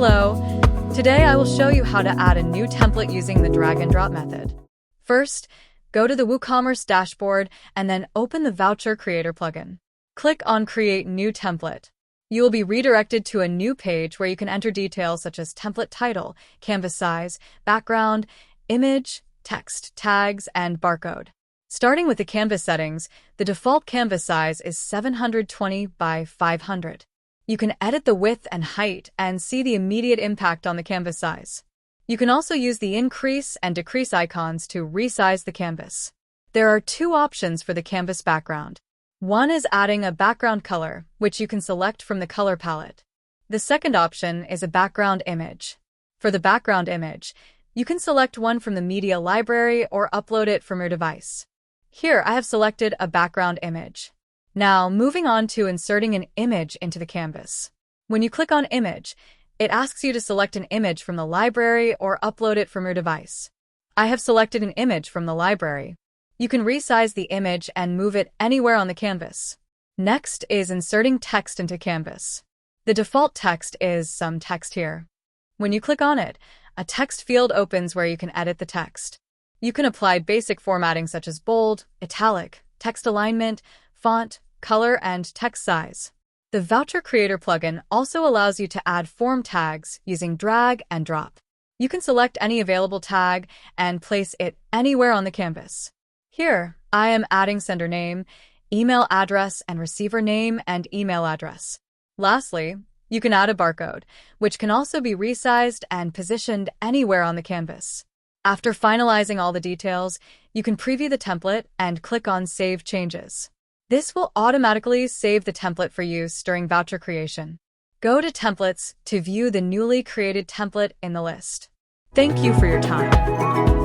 Hello! Today I will show you how to add a new template using the drag and drop method. First, go to the WooCommerce dashboard and then open the Voucher Creator plugin. Click on Create New Template. You will be redirected to a new page where you can enter details such as template title, canvas size, background, image, text, tags, and barcode. Starting with the canvas settings, the default canvas size is 720 by 500. You can edit the width and height and see the immediate impact on the canvas size. You can also use the increase and decrease icons to resize the canvas. There are two options for the canvas background. One is adding a background color, which you can select from the color palette. The second option is a background image. For the background image, you can select one from the media library or upload it from your device. Here, I have selected a background image. Now, moving on to inserting an image into the canvas. When you click on Image, it asks you to select an image from the library or upload it from your device. I have selected an image from the library. You can resize the image and move it anywhere on the canvas. Next is inserting text into Canvas. The default text is some text here. When you click on it, a text field opens where you can edit the text. You can apply basic formatting such as bold, italic, text alignment, font, color, and text size. The Voucher Creator plugin also allows you to add form tags using drag and drop. You can select any available tag and place it anywhere on the canvas. Here, I am adding sender name, email address, and receiver name and email address. Lastly, you can add a barcode, which can also be resized and positioned anywhere on the canvas. After finalizing all the details, you can preview the template and click on Save Changes. This will automatically save the template for use during voucher creation. Go to Templates to view the newly created template in the list. Thank you for your time.